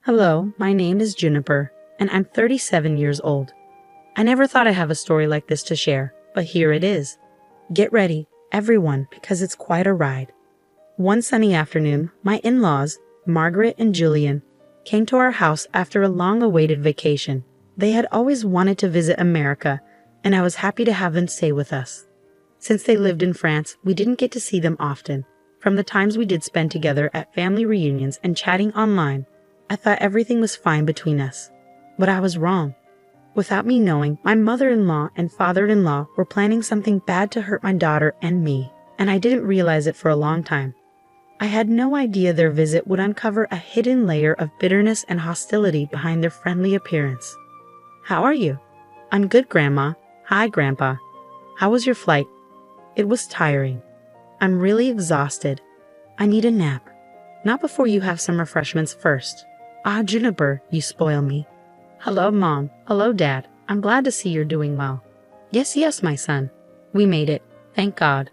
Hello, my name is Juniper, and I'm 37 years old. I never thought I'd have a story like this to share, but here it is. Get ready, everyone, because it's quite a ride. One sunny afternoon, my in-laws, Margaret and Julian, came to our house after a long-awaited vacation. They had always wanted to visit America, and I was happy to have them stay with us. Since they lived in France, we didn't get to see them often. From the times we did spend together at family reunions and chatting online, I thought everything was fine between us. But I was wrong. Without me knowing, my mother-in-law and father-in-law were planning something bad to hurt my daughter and me, and I didn't realize it for a long time. I had no idea their visit would uncover a hidden layer of bitterness and hostility behind their friendly appearance. "How are you?" "I'm good, Grandma." "Hi, Grandpa." "How was your flight?" "It was tiring." "I'm really exhausted. I need a nap." "Not before you have some refreshments first." "Ah, Juniper, you spoil me." "Hello, Mom." "Hello, Dad. I'm glad to see you're doing well." Yes, my son. We made it. Thank God."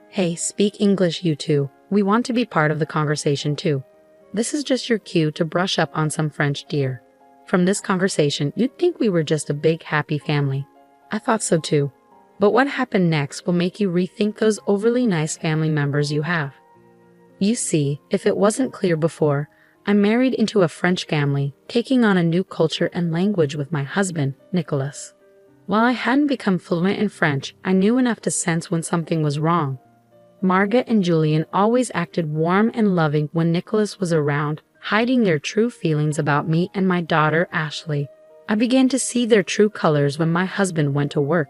"Hey, speak English, you two. We want to be part of the conversation too. This is just your cue to brush up on some French, dear." From this conversation, you'd think we were just a big, happy family. I thought so too. But what happened next will make you rethink those overly nice family members you have. You see, if it wasn't clear before, I'm married into a French family, taking on a new culture and language with my husband, Nicholas. While I hadn't become fluent in French, I knew enough to sense when something was wrong. Margaret and Julian always acted warm and loving when Nicholas was around, hiding their true feelings about me and my daughter, Ashley. I began to see their true colors when my husband went to work.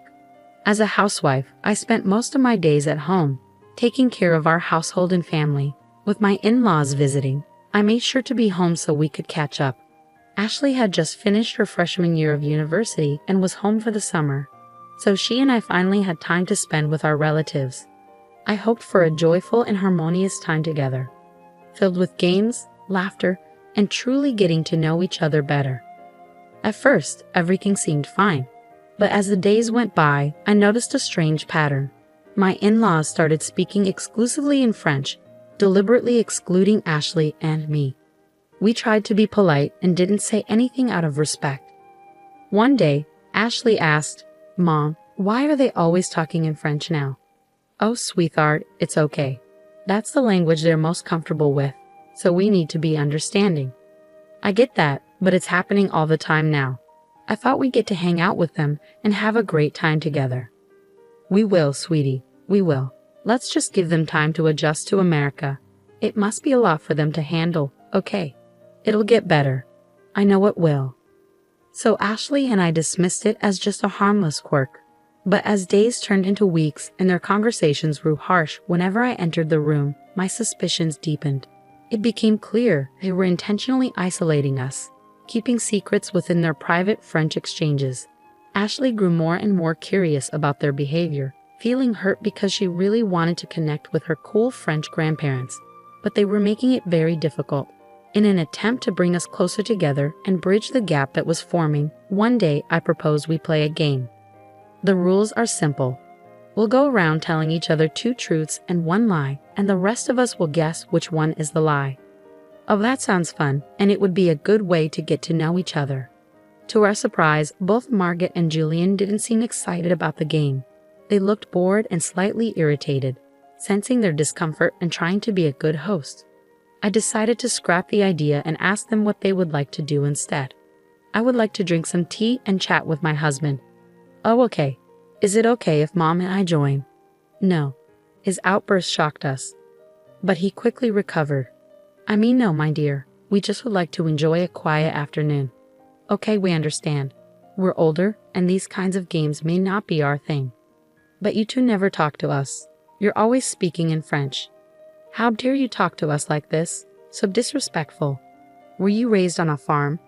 As a housewife, I spent most of my days at home, taking care of our household and family. With my in-laws visiting, I made sure to be home so we could catch up. Ashley had just finished her freshman year of university and was home for the summer, so she and I finally had time to spend with our relatives. I hoped for a joyful and harmonious time together, filled with games, laughter, and truly getting to know each other better. At first, everything seemed fine, but as the days went by, I noticed a strange pattern. My in-laws started speaking exclusively in French, deliberately excluding Ashley and me. We tried to be polite and didn't say anything out of respect. One day, Ashley asked, "Mom, why are they always talking in French now?" "Oh, sweetheart, it's okay. That's the language they're most comfortable with, so we need to be understanding." "I get that, but it's happening all the time now. I thought we'd get to hang out with them and have a great time together." "We will, sweetie, we will. Let's just give them time to adjust to America. It must be a lot for them to handle, okay? It'll get better. I know it will." So Ashley and I dismissed it as just a harmless quirk. But as days turned into weeks and their conversations grew harsh whenever I entered the room, my suspicions deepened. It became clear they were intentionally isolating us, keeping secrets within their private French exchanges. Ashley grew more and more curious about their behavior, feeling hurt because she really wanted to connect with her cool French grandparents, but they were making it very difficult. In an attempt to bring us closer together and bridge the gap that was forming, one day I proposed we play a game. The rules are simple. We'll go around telling each other 2 truths and 1 lie, and the rest of us will guess which one is the lie. Oh, that sounds fun, and it would be a good way to get to know each other. To our surprise, both Margaret and Julian didn't seem excited about the game. They looked bored and slightly irritated, sensing their discomfort and trying to be a good host. I decided to scrap the idea and ask them what they would like to do instead. "I would like to drink some tea and chat with my husband." "Oh, okay. Is it okay if Mom and I join?" "No." His outburst shocked us, but he quickly recovered. "I mean, no, my dear. We just would like to enjoy a quiet afternoon." "Okay, we understand. We're older, and these kinds of games may not be our thing. But you two never talk to us. You're always speaking in French. How dare you talk to us like this? So disrespectful. Were you raised on a farm?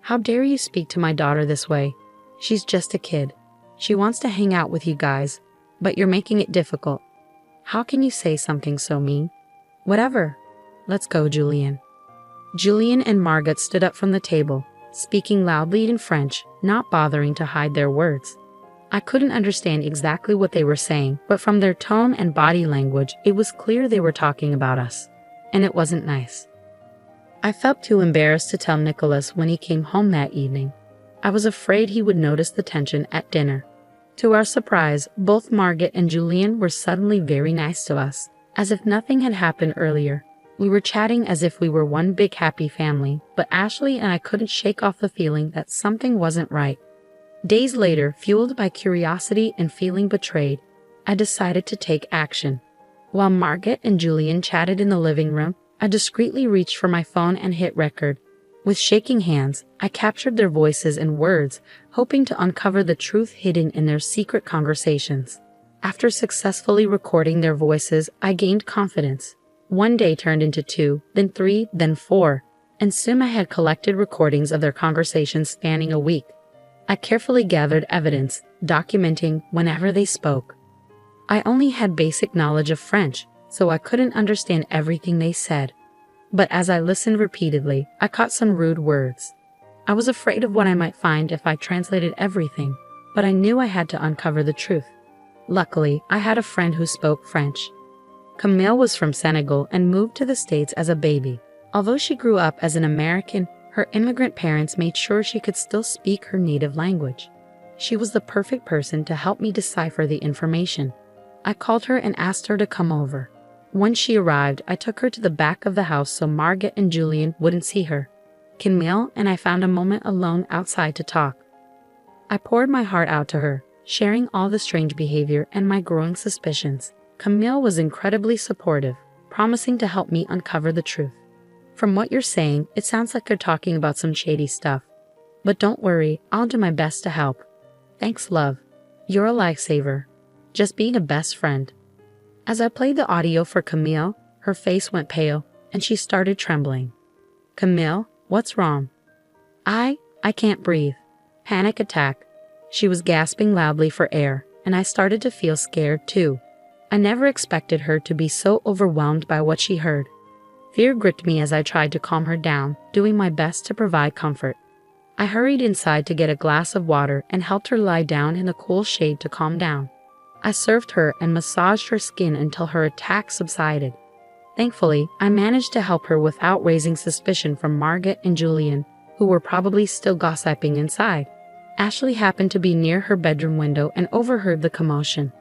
How dare you speak to my daughter this way? She's just a kid. She wants to hang out with you guys, but you're making it difficult. How can you say something so mean?" "Whatever. Let's go, Julian." Julian and Margaret stood up from the table, speaking loudly in French, not bothering to hide their words. I couldn't understand exactly what they were saying, but from their tone and body language, it was clear they were talking about us, and it wasn't nice. I felt too embarrassed to tell Nicholas when he came home that evening. I was afraid he would notice the tension at dinner. To our surprise, both Margaret and Julian were suddenly very nice to us, as if nothing had happened earlier. We were chatting as if we were one big happy family, but Ashley and I couldn't shake off the feeling that something wasn't right. Days later, fueled by curiosity and feeling betrayed, I decided to take action. While Margaret and Julian chatted in the living room, I discreetly reached for my phone and hit record. With shaking hands, I captured their voices and words, hoping to uncover the truth hidden in their secret conversations. After successfully recording their voices, I gained confidence. One day turned into 2, then 3, then 4, and soon I had collected recordings of their conversations spanning a week. I carefully gathered evidence, documenting whenever they spoke. I only had basic knowledge of French, so I couldn't understand everything they said. But as I listened repeatedly, I caught some rude words. I was afraid of what I might find if I translated everything, but I knew I had to uncover the truth. Luckily, I had a friend who spoke French. Camille was from Senegal and moved to the States as a baby. Although she grew up as an American, her immigrant parents made sure she could still speak her native language. She was the perfect person to help me decipher the information. I called her and asked her to come over. When she arrived, I took her to the back of the house so Margaret and Julian wouldn't see her. Camille and I found a moment alone outside to talk. I poured my heart out to her, sharing all the strange behavior and my growing suspicions. Camille was incredibly supportive, promising to help me uncover the truth. From what you're saying, it sounds like you're talking about some shady stuff. But don't worry, I'll do my best to help. Thanks, love. You're a lifesaver. Just being a best friend. As I played the audio for Camille, her face went pale, and she started trembling. Camille, what's wrong? I can't breathe. Panic attack. She was gasping loudly for air, and I started to feel scared too. I never expected her to be so overwhelmed by what she heard. Fear gripped me as I tried to calm her down, doing my best to provide comfort. I hurried inside to get a glass of water and helped her lie down in the cool shade to calm down. I served her and massaged her skin until her attack subsided. Thankfully, I managed to help her without raising suspicion from Margaret and Julian, who were probably still gossiping inside. Ashley happened to be near her bedroom window and overheard the commotion.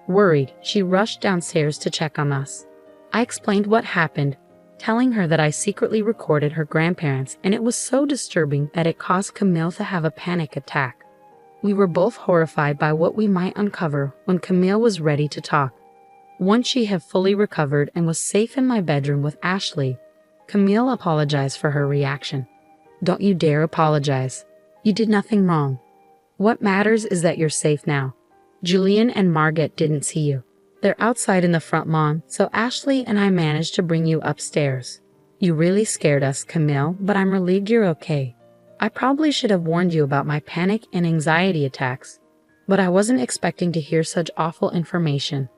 Worried, she rushed downstairs to check on us. I explained what happened, telling her that I secretly recorded her grandparents, and it was so disturbing that it caused Camille to have a panic attack. We were both horrified by what we might uncover when Camille was ready to talk. Once she had fully recovered and was safe in my bedroom with Ashley, Camille apologized for her reaction. Don't you dare apologize. You did nothing wrong. What matters is that you're safe now. Julian and Margaret didn't see you. They're outside in the front lawn, so Ashley and I managed to bring you upstairs. You really scared us, Camille, but I'm relieved you're okay. I probably should have warned you about my panic and anxiety attacks, but I wasn't expecting to hear such awful information.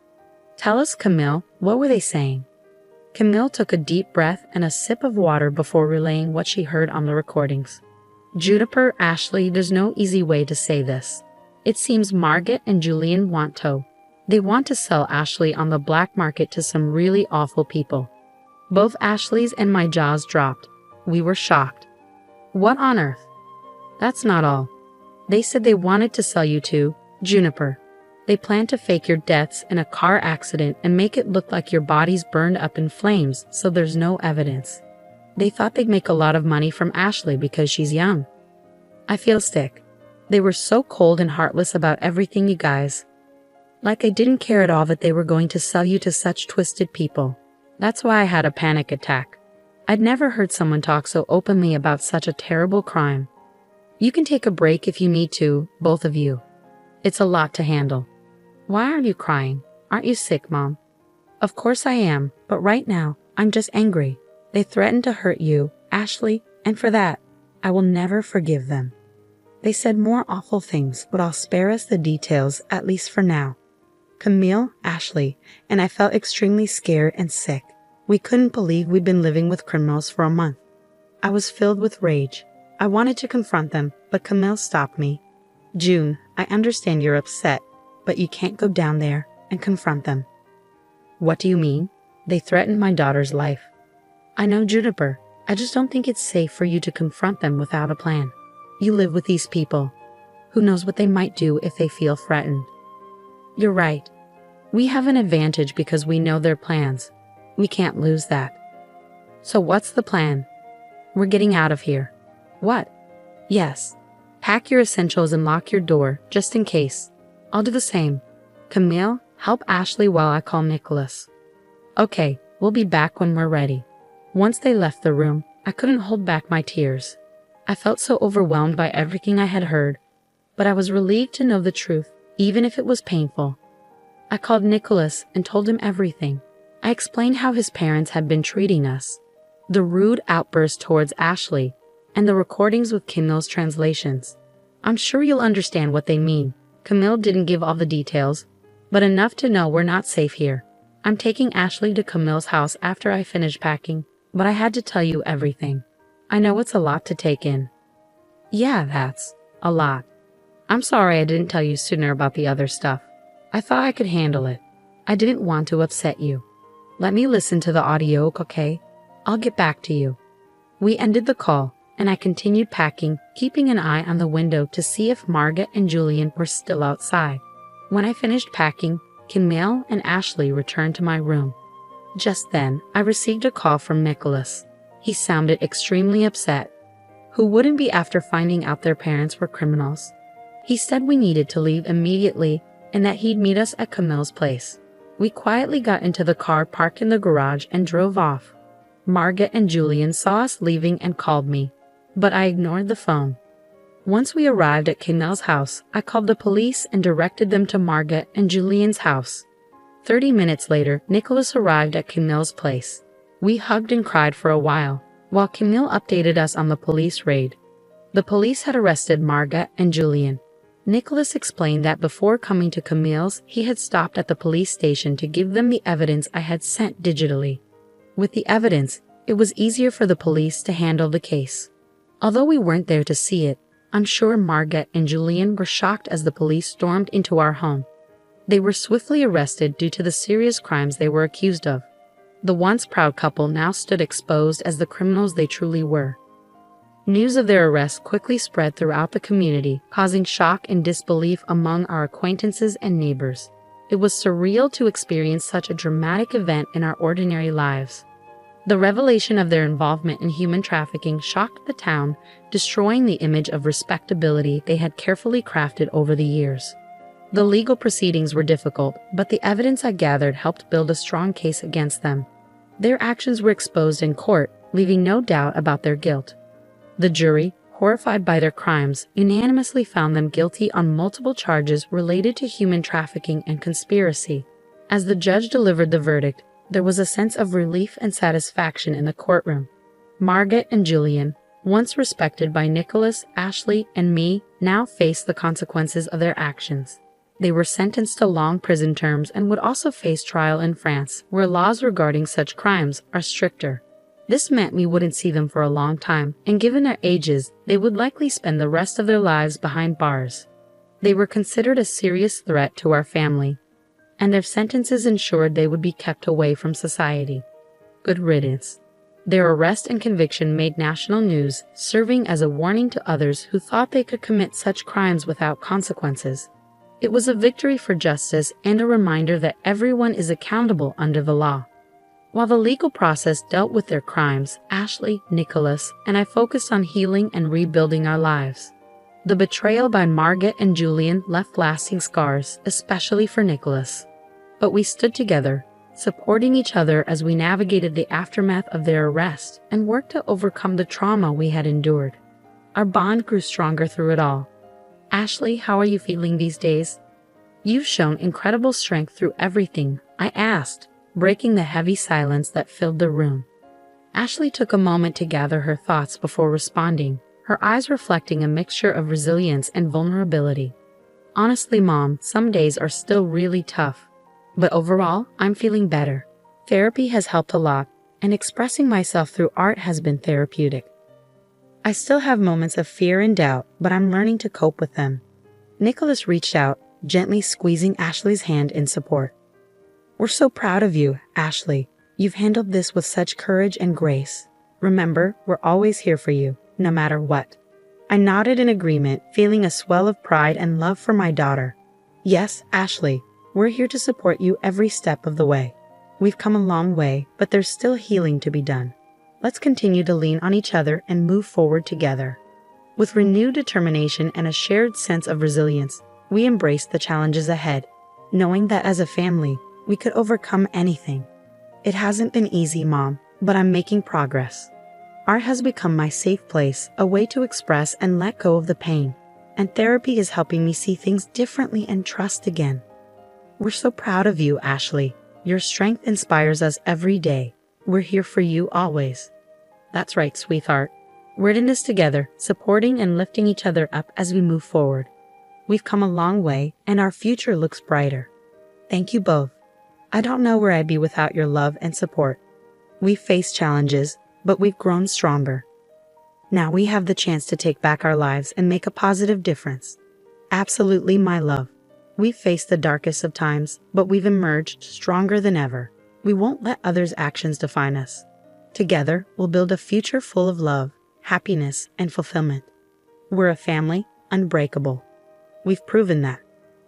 Tell us, Camille, what were they saying? Camille took a deep breath and a sip of water before relaying what she heard on the recordings. Juniper, Ashley, there's no easy way to say this. It seems Margaret and Julian want to. They want to sell Ashley on the black market to some really awful people. Both Ashley's and my jaws dropped. We were shocked. What on earth? That's not all. They said they wanted to sell you to Juniper. They planned to fake your deaths in a car accident and make it look like your body's burned up in flames so there's no evidence. They thought they'd make a lot of money from Ashley because she's young. I feel sick. They were so cold and heartless about everything, you guys. Like I didn't care at all that they were going to sell you to such twisted people. That's why I had a panic attack. I'd never heard someone talk so openly about such a terrible crime. You can take a break if you need to, both of you. It's a lot to handle. Why are you crying? Aren't you sick, Mom? Of course I am, but right now, I'm just angry. They threatened to hurt you, Ashley, and for that, I will never forgive them. They said more awful things, but I'll spare us the details, at least for now. Camille, Ashley, and I felt extremely scared and sick. We couldn't believe we'd been living with criminals for a month. I was filled with rage. I wanted to confront them, but Camille stopped me. June, I understand you're upset, but you can't go down there and confront them. What do you mean? They threatened my daughter's life. I know Juniper. I just don't think it's safe for you to confront them without a plan. You live with these people. Who knows what they might do if they feel threatened? You're right. We have an advantage because we know their plans. We can't lose that. So what's the plan? We're getting out of here. What? Yes. Pack your essentials and lock your door, just in case. I'll do the same. Camille, help Ashley while I call Nicholas. Okay, we'll be back when we're ready. Once they left the room, I couldn't hold back my tears. I felt so overwhelmed by everything I had heard, but I was relieved to know the truth, even if it was painful. I called Nicholas and told him everything. I explained how his parents had been treating us, the rude outburst towards Ashley, and the recordings with Camille's translations. I'm sure you'll understand what they mean. Camille didn't give all the details, but enough to know we're not safe here. I'm taking Ashley to Camille's house after I finish packing, but I had to tell you everything. I know it's a lot to take in. Yeah, that's a lot. I'm sorry I didn't tell you sooner about the other stuff. I thought I could handle it. I didn't want to upset you. Let me listen to the audio, okay? I'll get back to you. We ended the call, and I continued packing, keeping an eye on the window to see if Margaret and Julian were still outside. When I finished packing, Camille and Ashley returned to my room. Just then, I received a call from Nicholas. He sounded extremely upset. Who wouldn't be after finding out their parents were criminals? He said we needed to leave immediately and that he'd meet us at Camille's place. We quietly got into the car parked in the garage and drove off. Margaret and Julian saw us leaving and called me, but I ignored the phone. Once we arrived at Camille's house, I called the police and directed them to Margaret and Julian's house. 30 minutes later, Nicholas arrived at Camille's place. We hugged and cried for a while Camille updated us on the police raid. The police had arrested Margaret and Julian. Nicholas explained that before coming to Camille's, he had stopped at the police station to give them the evidence I had sent digitally. With the evidence, it was easier for the police to handle the case. Although we weren't there to see it, I'm sure Margaret and Julian were shocked as the police stormed into our home. They were swiftly arrested due to the serious crimes they were accused of. The once proud couple now stood exposed as the criminals they truly were. News of their arrest quickly spread throughout the community, causing shock and disbelief among our acquaintances and neighbors. It was surreal to experience such a dramatic event in our ordinary lives. The revelation of their involvement in human trafficking shocked the town, destroying the image of respectability they had carefully crafted over the years. The legal proceedings were difficult, but the evidence I gathered helped build a strong case against them. Their actions were exposed in court, leaving no doubt about their guilt. The jury, horrified by their crimes, unanimously found them guilty on multiple charges related to human trafficking and conspiracy. As the judge delivered the verdict, there was a sense of relief and satisfaction in the courtroom. Margaret and Julian, once respected by Nicholas, Ashley, and me, now faced the consequences of their actions. They were sentenced to long prison terms and would also face trial in France, where laws regarding such crimes are stricter. This meant we wouldn't see them for a long time, and given their ages, they would likely spend the rest of their lives behind bars. They were considered a serious threat to our family, and their sentences ensured they would be kept away from society. Good riddance. Their arrest and conviction made national news, serving as a warning to others who thought they could commit such crimes without consequences. It was a victory for justice and a reminder that everyone is accountable under the law. While the legal process dealt with their crimes, Ashley, Nicholas, and I focused on healing and rebuilding our lives. The betrayal by Margaret and Julian left lasting scars, especially for Nicholas. But we stood together, supporting each other as we navigated the aftermath of their arrest and worked to overcome the trauma we had endured. Our bond grew stronger through it all. Ashley, how are you feeling these days? You've shown incredible strength through everything, I asked, breaking the heavy silence that filled the room. Ashley took a moment to gather her thoughts before responding, her eyes reflecting a mixture of resilience and vulnerability. Honestly, Mom, some days are still really tough. But overall, I'm feeling better. Therapy has helped a lot, and expressing myself through art has been therapeutic. I still have moments of fear and doubt, but I'm learning to cope with them. Nicholas reached out, gently squeezing Ashley's hand in support. We're so proud of you, Ashley. You've handled this with such courage and grace. Remember, we're always here for you, no matter what. I nodded in agreement, feeling a swell of pride and love for my daughter. Yes, Ashley, we're here to support you every step of the way. We've come a long way, but there's still healing to be done. Let's continue to lean on each other and move forward together. With renewed determination and a shared sense of resilience, we embrace the challenges ahead, knowing that as a family, we could overcome anything. It hasn't been easy, Mom, but I'm making progress. Art has become my safe place, a way to express and let go of the pain, and therapy is helping me see things differently and trust again. We're so proud of you, Ashley. Your strength inspires us every day. We're here for you always. That's right, sweetheart. We're in this together, supporting and lifting each other up as we move forward. We've come a long way, and our future looks brighter. Thank you both. I don't know where I'd be without your love and support. We've faced challenges, but we've grown stronger. Now we have the chance to take back our lives and make a positive difference. Absolutely, my love. We've faced the darkest of times, but we've emerged stronger than ever. We won't let others' actions define us. Together, we'll build a future full of love, happiness, and fulfillment. We're a family, unbreakable. We've proven that.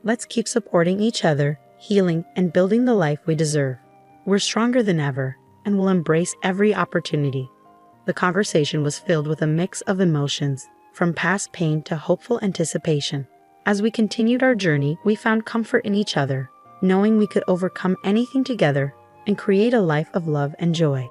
Let's keep supporting each other, healing, and building the life we deserve. We're stronger than ever, and will embrace every opportunity. The conversation was filled with a mix of emotions, from past pain to hopeful anticipation. As we continued our journey, we found comfort in each other, knowing we could overcome anything together and create a life of love and joy.